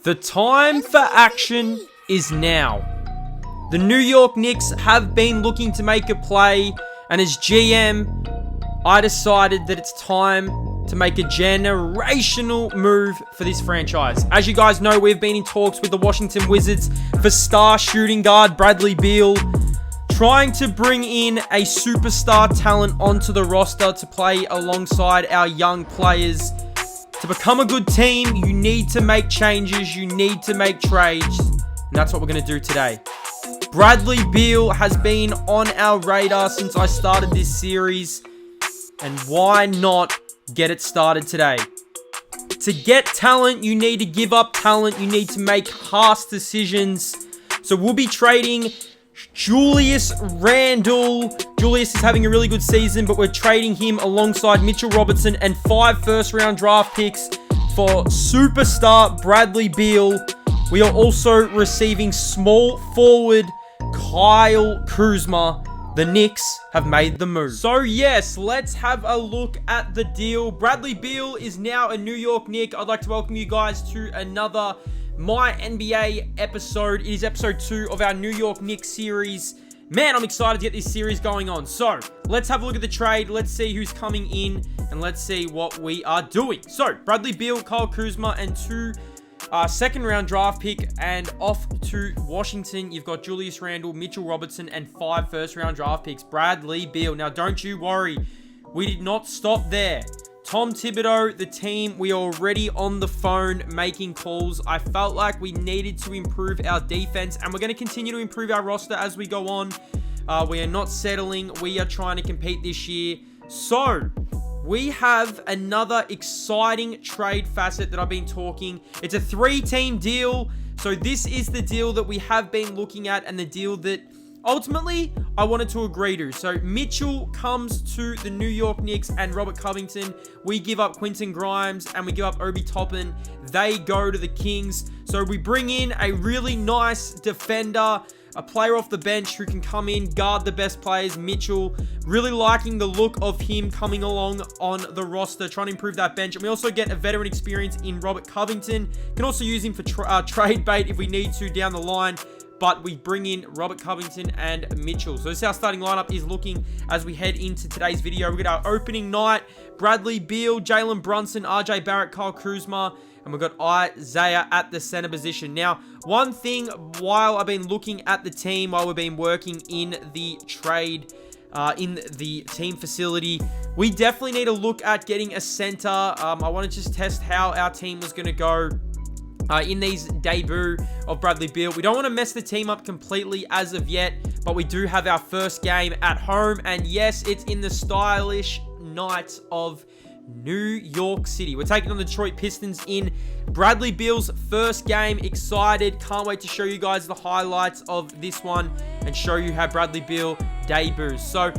The time for action is now. The New York Knicks have been looking to make a play, and as GM, I decided that it's time to make a generational move for this franchise. As you guys know, we've been in talks with the Washington Wizards for star shooting guard Bradley Beal, trying to bring in a superstar talent onto the roster to play alongside our young players. To become a good team, you need to make changes, you need to make trades, and that's what we're going to do today. Bradley Beal has been on our radar since I started this series, and why not get it started today? To get talent, you need to give up talent, you need to make harsh decisions. So we'll be trading Julius Randle. Julius is having a really good season, but we're trading him alongside Mitchell Robertson and 5 first-round draft picks for superstar Bradley Beal. We are also receiving small forward Kyle Kuzma. The Knicks have made the move. So yes, let's have a look at the deal. Bradley Beal is now a New York Knick. I'd like to welcome you guys to another MyNBA episode. It is episode 2 of our New York Knicks series. Man, I'm excited to get this series going on. So, let's have a look at the trade. Let's see who's coming in, and let's see what we are doing. So, Bradley Beal, Kyle Kuzma, and 2 second-round draft pick, and off to Washington, you've got Julius Randle, Mitchell Robertson, and 5 first-round draft picks. Bradley Beal. Now, don't you worry. We did not stop there. Tom Thibodeau, the team, we are already on the phone making calls. I felt like we needed to improve our defense, and we're going to continue to improve our roster as we go on. We are not settling. We are trying to compete this year. So, we have another exciting trade facet that I've been talking. It's a 3-team deal. So, this is the deal that we have been looking at, and the deal that ultimately I wanted to agree to. So Mitchell comes to the New York Knicks and Robert Covington. We give up Quentin Grimes and we give up Obi Toppin. They go to the Kings. So we bring in a really nice defender, a player off the bench who can come in, guard the best players. Mitchell, really liking the look of him coming along on the roster, trying to improve that bench. And we also get a veteran experience in Robert Covington. Can also use him for trade bait if we need to down the line. But we bring in Robert Covington and Mitchell. So this is how our starting lineup is looking as we head into today's video. We've got our opening night: Bradley Beal, Jalen Brunson, RJ Barrett, Kyle Kuzma, and we've got Isaiah at the center position. Now, one thing while I've been looking at the team, while we've been working in the trade, in the team facility, we definitely need to look at getting a center. I want to just test how our team was going to go in these debut of Bradley Beal. We don't want to mess the team up completely as of yet, but we do have our first game at home, and yes, it's in the stylish Knights of New York City. We're taking on the Detroit Pistons in Bradley Beal's first game. Excited, can't wait to show you guys the highlights of this one and show you how Bradley Beal debuts. So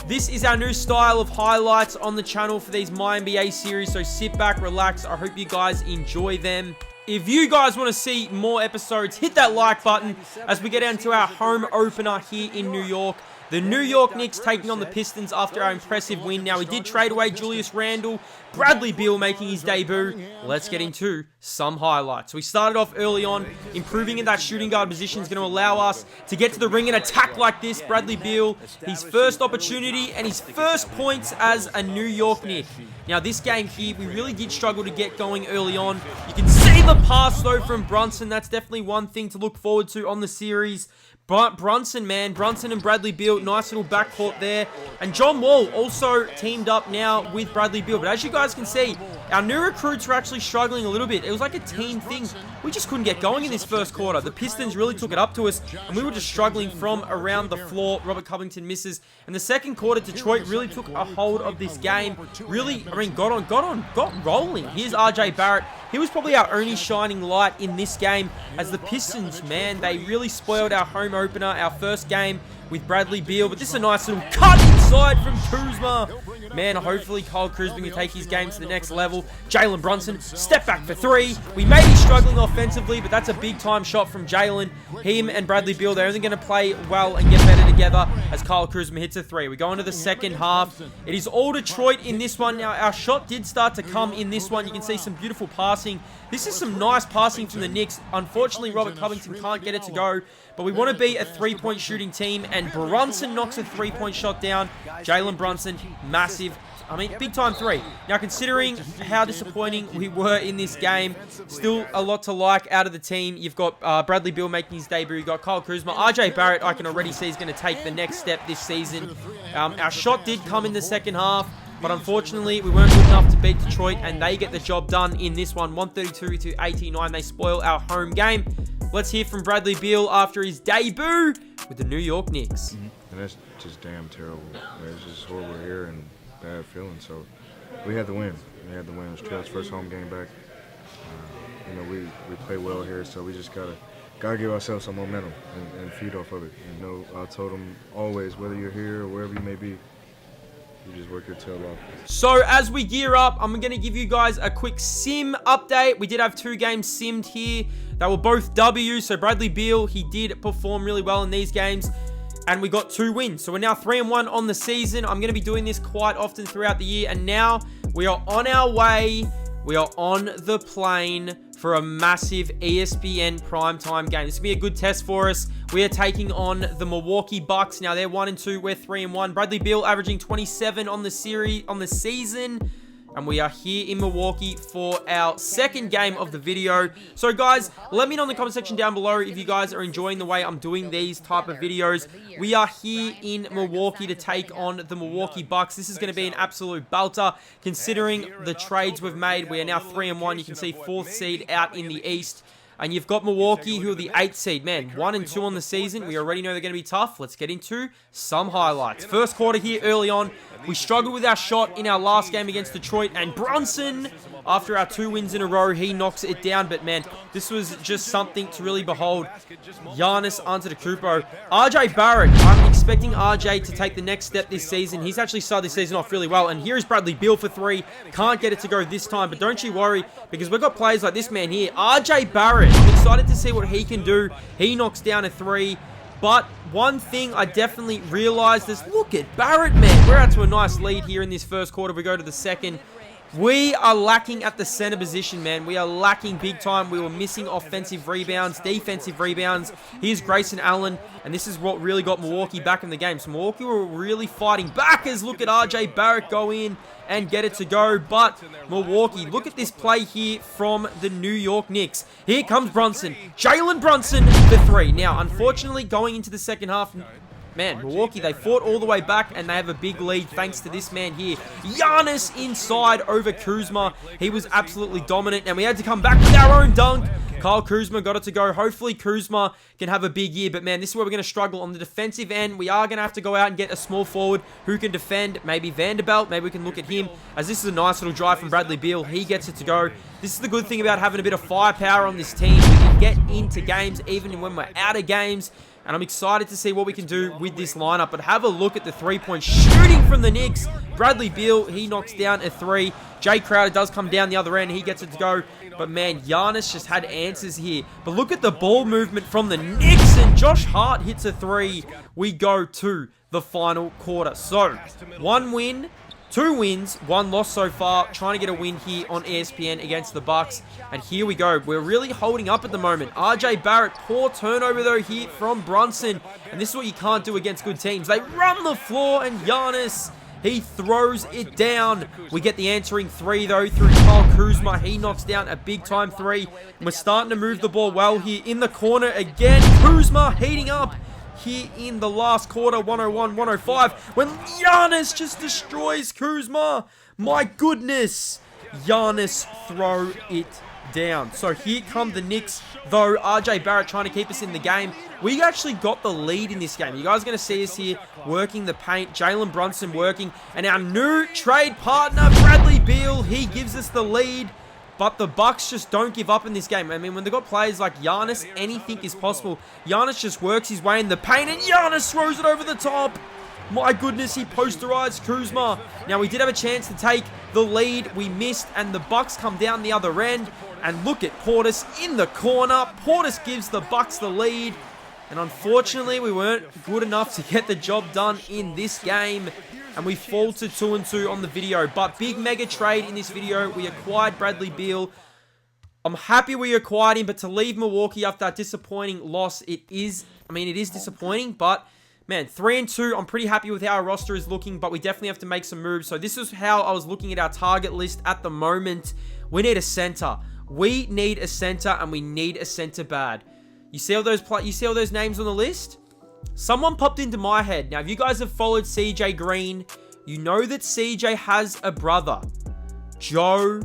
this is our new style of highlights on the channel for these MyNBA series, so sit back, relax. I hope you guys enjoy them. If you guys want to see more episodes, hit that like button as we get into our home opener here in New York. The New York Knicks taking on the Pistons after our impressive win. Now, we did trade away Julius Randle, Bradley Beal making his debut. Let's get into some highlights. We started off early on. Improving in that shooting guard position is going to allow us to get to the ring and attack like this. Bradley Beal, his first opportunity and his first points as a New York Knick. Now, this game here, we really did struggle to get going early on. You can see the pass, though, from Brunson. That's definitely one thing to look forward to on the series. But Brunson, man, Brunson and Bradley Beal, nice little backcourt there. And John Wall also teamed up now with Bradley Beal. But as you guys can see, our new recruits were actually struggling a little bit. It was like a team thing. We just couldn't get going in this first quarter. The Pistons really took it up to us, and we were just struggling from around the floor. Robert Covington misses. And the second quarter, Detroit really took a hold of this game. Really, I mean, got rolling. Here's RJ Barrett. He was probably our only shining light in this game, as the Pistons, man, they really spoiled our home opener, our first game. with Bradley Beal. But this is a nice little cut inside from Kuzma. Man, hopefully Kyle Kuzma can take his game to the next level. Jalen Brunson, step back for three. We may be struggling offensively, but that's a big-time shot from Jalen. Him and Bradley Beal, they're only going to play well and get better together as Kyle Kuzma hits a three. We go into the second half. It is all Detroit in this one. Now, our shot did start to come in this one. You can see some beautiful passing. This is some nice passing from the Knicks. Unfortunately, Robert Covington can't get it to go, but we want to be a three-point shooting team, and Brunson knocks a three-point shot down. Jalen Brunson, massive, big-time three. Now, considering how disappointing we were in this game, still a lot to like out of the team. You've got Bradley Beal making his debut. You've got Kyle Kuzma. RJ Barrett, I can already see, is going to take the next step this season. Our shot did come in the second half, but unfortunately, we weren't good enough to beat Detroit, and they get the job done in this one, 132-89. They spoil our home game. Let's hear from Bradley Beal after his debut with the New York Knicks. And that's just damn terrible. It's just horrible here and bad feeling. So we had to win. We had to win. It was Trail's first home game back. We play well here, so we just gotta give ourselves some momentum and feed off of it. I told them always, whether you're here or wherever you may be, you just work your tail off. So as we gear up, I'm going to give you guys a quick sim update. We did have 2 games simmed here. They were both W's. So Bradley Beal, he did perform really well in these games, and we got 2 wins. So we're now 3-1 on the season. I'm going to be doing this quite often throughout the year, and now we are on our way. We are on the plane for a massive ESPN primetime game. This will be a good test for us. We are taking on the Milwaukee Bucks. Now, they're 1-2. We're 3-1. Bradley Beal averaging 27 on the season. And we are here in Milwaukee for our second game of the video. So, guys, let me know in the comment section down below if you guys are enjoying the way I'm doing these type of videos. We are here in Milwaukee to take on the Milwaukee Bucks. This is going to be an absolute belter, considering the trades we've made. We are now 3-1. You can see 4th seed out in the East. And you've got Milwaukee, who are the 8th seed. Man, 1-2 on the season. We already know they're going to be tough. Let's get into some highlights. First quarter here early on. We struggled with our shot in our last game against Detroit. And Brunson, after our 2 wins in a row, he knocks it down. But, man, this was just something to really behold. Giannis Antetokounmpo. RJ Barrett. I'm expecting RJ to take the next step this season. He's actually started this season off really well. And here is Bradley Beal for 3. Can't get it to go this time. But don't you worry, because we've got players like this man here. RJ Barrett. I'm excited to see what he can do. He knocks down a 3. But one thing I definitely realized is, look at Barrett, man. We're out to a nice lead here in this first quarter. We go to the second. We are lacking at the center position, man. We are lacking big time. We were missing offensive rebounds, defensive rebounds. Here's Grayson Allen, and this is what really got Milwaukee back in the game. So Milwaukee were really fighting back as look at RJ Barrett go in and get it to go. But Milwaukee, look at this play here from the New York Knicks. Here comes Brunson. Jalen Brunson for 3. Now, unfortunately, going into the second half, man, Milwaukee, they fought all the way back, and they have a big lead thanks to this man here. Giannis inside over Kuzma. He was absolutely dominant, and we had to come back with our own dunk. Kyle Kuzma got it to go. Hopefully, Kuzma can have a big year, but man, this is where we're going to struggle. On the defensive end, we are going to have to go out and get a small forward who can defend. Maybe Vanderbilt. Maybe we can look at him, as this is a nice little drive from Bradley Beal. He gets it to go. This is the good thing about having a bit of firepower on this team. We can get into games even when we're out of games. And I'm excited to see what we can do with this lineup. But have a look at the 3-point shooting from the Knicks. Bradley Beal, he knocks down a 3. Jay Crowder does come down the other end. He gets it to go. But, man, Giannis just had answers here. But look at the ball movement from the Knicks. And Josh Hart hits a 3. We go to the final quarter. So, 1 win. 2 wins, 1 loss so far. Trying to get a win here on ESPN against the Bucks. And here we go. We're really holding up at the moment. RJ Barrett, poor turnover though here from Brunson. And this is what you can't do against good teams. They run the floor, and Giannis, he throws it down. We get the answering 3 though through Kyle Kuzma. He knocks down a big time 3. And we're starting to move the ball well here in the corner again. Kuzma heating up here in the last quarter, 101-105, when Giannis just destroys Kuzma. My goodness. Giannis throw it down. So here come the Knicks, though. RJ Barrett trying to keep us in the game. We actually got the lead in this game. You guys are going to see us here working the paint. Jalen Brunson working. And our new trade partner, Bradley Beal, he gives us the lead. But the Bucks just don't give up in this game. I mean, when they've got players like Giannis, anything is possible. Giannis just works his way in the paint, and Giannis throws it over the top. My goodness, he posterized Kuzma. Now, we did have a chance to take the lead. We missed, and the Bucks come down the other end. And look at Portis in the corner. Portis gives the Bucks the lead. And unfortunately, we weren't good enough to get the job done in this game. And we fall to 2-2 on the video. But big mega trade in this video. We acquired Bradley Beal. I'm happy we acquired him, but to leave Milwaukee after that disappointing loss, it is disappointing, but man, 3-2, I'm pretty happy with how our roster is looking, but we definitely have to make some moves. So this is how I was looking at our target list at the moment. We need a center. We need a center, and we need a center bad. You see all those names on the list? Someone popped into my head. Now, if you guys have followed CJ Green, you know that CJ has a brother, Joe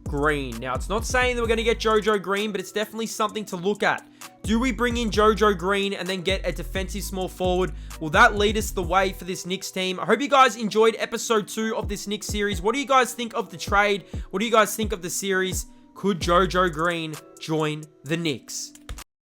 Green. Now, it's not saying that we're going to get JoJo Green, but it's definitely something to look at. Do we bring in JoJo Green and then get a defensive small forward? Will that lead us the way for this Knicks team? I hope you guys enjoyed episode 2 of this Knicks series. What do you guys think of the trade? What do you guys think of the series? Could JoJo Green join the Knicks?